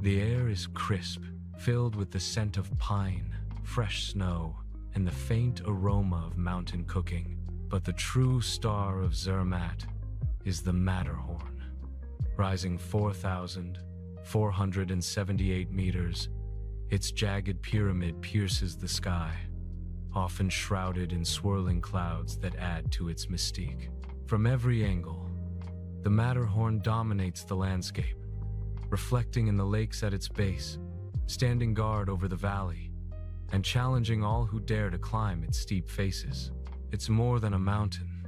Speaker 1: The air is crisp, filled with the scent of pine, fresh snow, and the faint aroma of mountain cooking. But the true star of Zermatt is the Matterhorn. Rising 4,478 meters, its jagged pyramid pierces the sky, often shrouded in swirling clouds that add to its mystique. From every angle, the Matterhorn dominates the landscape, reflecting in the lakes at its base, standing guard over the valley, and challenging all who dare to climb its steep faces. It's more than a mountain.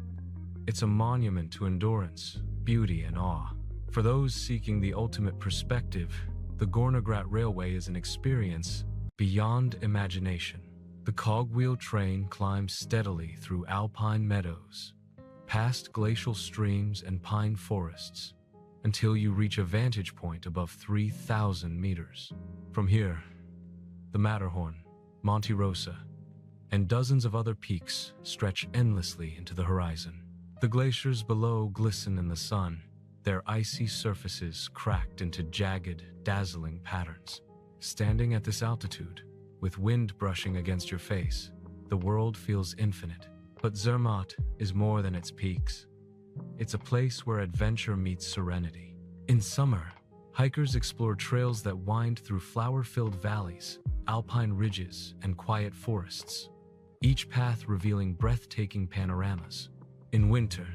Speaker 1: It's a monument to endurance, beauty, and awe. For those seeking the ultimate perspective, the Gornergrat Railway is an experience beyond imagination. The cogwheel train climbs steadily through alpine meadows, past glacial streams and pine forests, until you reach a vantage point above 3,000 meters. From here, the Matterhorn, Monte Rosa, and dozens of other peaks stretch endlessly into the horizon. The glaciers below glisten in the sun, their icy surfaces cracked into jagged, dazzling patterns. Standing at this altitude, with wind brushing against your face, the world feels infinite. But Zermatt is more than its peaks. It's a place where adventure meets serenity. In summer, hikers explore trails that wind through flower-filled valleys, alpine ridges, and quiet forests, each path revealing breathtaking panoramas. In winter,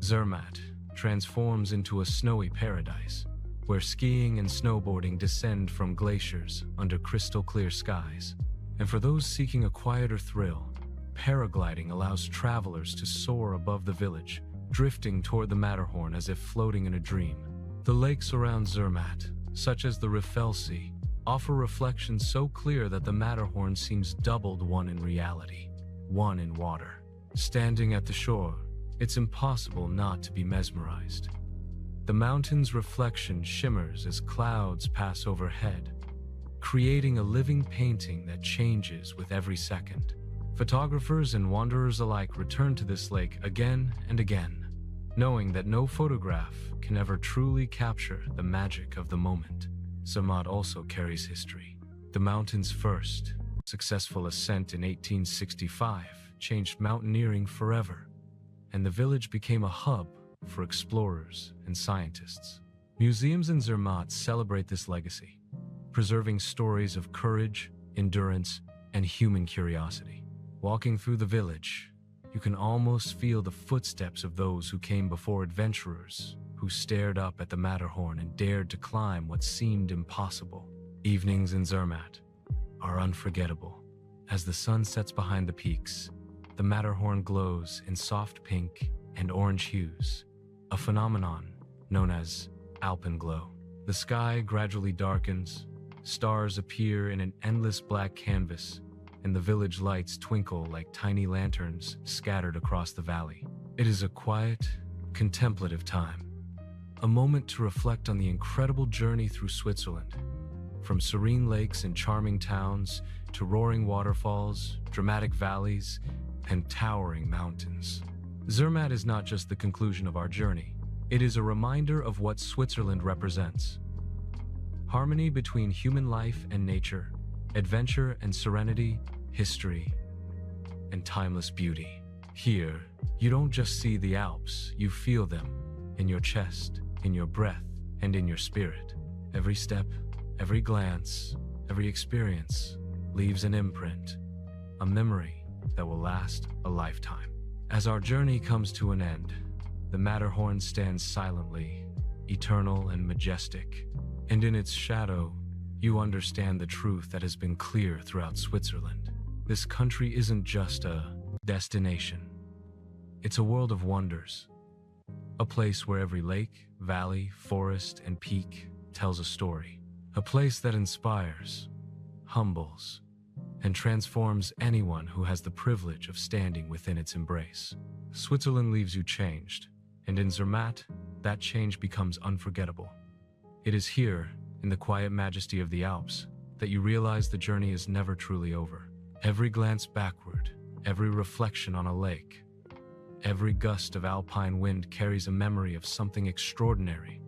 Speaker 1: Zermatt transforms into a snowy paradise, where skiing and snowboarding descend from glaciers under crystal-clear skies. And for those seeking a quieter thrill, paragliding allows travelers to soar above the village, drifting toward the Matterhorn as if floating in a dream. The lakes around Zermatt, such as the Riffelsee, offer reflections so clear that the Matterhorn seems doubled one in reality, one in water. Standing at the shore, it's impossible not to be mesmerized. The mountain's reflection shimmers as clouds pass overhead, creating a living painting that changes with every second. Photographers and wanderers alike return to this lake again and again, knowing that no photograph can ever truly capture the magic of the moment. Zermatt also carries history. The mountain's first successful ascent in 1865 changed mountaineering forever, and the village became a hub for explorers and scientists. Museums in Zermatt celebrate this legacy, preserving stories of courage, endurance, and human curiosity. Walking through the village, you can almost feel the footsteps of those who came before, adventurers who stared up at the Matterhorn and dared to climb what seemed impossible. Evenings in Zermatt are unforgettable. As the sun sets behind the peaks, the Matterhorn glows in soft pink and orange hues, a phenomenon known as alpenglow. The sky gradually darkens, stars appear in an endless black canvas, and the village lights twinkle like tiny lanterns scattered across the valley. It is a quiet, contemplative time, a moment to reflect on the incredible journey through Switzerland. From serene lakes and charming towns to roaring waterfalls, dramatic valleys, and towering mountains, Zermatt is not just the conclusion of our journey. It is a reminder of what Switzerland represents: harmony between human life and nature, adventure and serenity, history and timeless beauty. Here, you don't just see the Alps, you feel them in your chest, in your breath, and in your spirit. Every step, every glance, every experience leaves an imprint, a memory that will last a lifetime. As our journey comes to an end, the Matterhorn stands silently, eternal and majestic, and in its shadow, you understand the truth that has been clear throughout Switzerland. This country isn't just a destination. It's a world of wonders, a place where every lake, valley, forest, and peak tells a story, a place that inspires, humbles, and transforms anyone who has the privilege of standing within its embrace. Switzerland leaves you changed, and in Zermatt, that change becomes unforgettable. It is here, in the quiet majesty of the Alps, that you realize the journey is never truly over. Every glance backward, every reflection on a lake, every gust of alpine wind carries a memory of something extraordinary,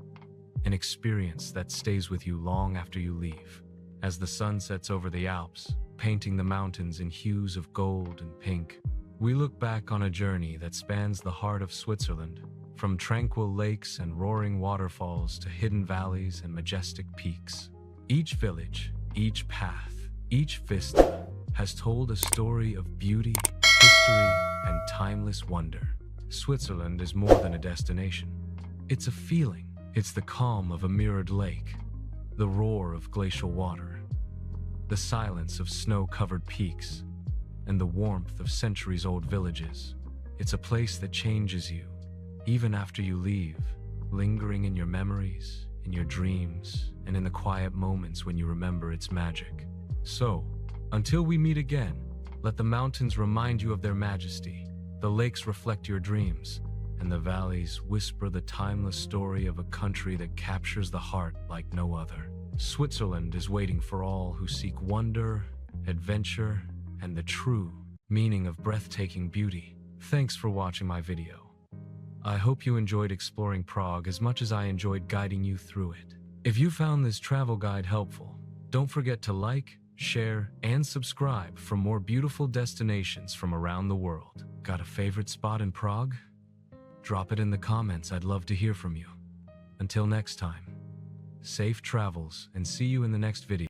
Speaker 1: an experience that stays with you long after you leave. As the sun sets over the Alps, painting the mountains in hues of gold and pink, we look back on a journey that spans the heart of Switzerland, from tranquil lakes and roaring waterfalls to hidden valleys and majestic peaks. Each village, each path, each vista has told a story of beauty, history, and timeless wonder. Switzerland is more than a destination. It's a feeling. It's the calm of a mirrored lake, the roar of glacial water, the silence of snow-covered peaks, and the warmth of centuries-old villages. It's a place that changes you, even after you leave, lingering in your memories, in your dreams, and in the quiet moments when you remember its magic. So, until we meet again, let the mountains remind you of their majesty, the lakes reflect your dreams, and the valleys whisper the timeless story of a country that captures the heart like no other. Switzerland is waiting for all who seek wonder, adventure, and the true meaning of breathtaking beauty. Thanks for watching my video. I hope you enjoyed exploring Prague as much as I enjoyed guiding you through it. If you found this travel guide helpful, don't forget to like, share, and subscribe for more beautiful destinations from around the world. Got a favorite spot in Prague? Drop it in the comments, I'd love to hear from you. Until next time, safe travels and see you in the next video.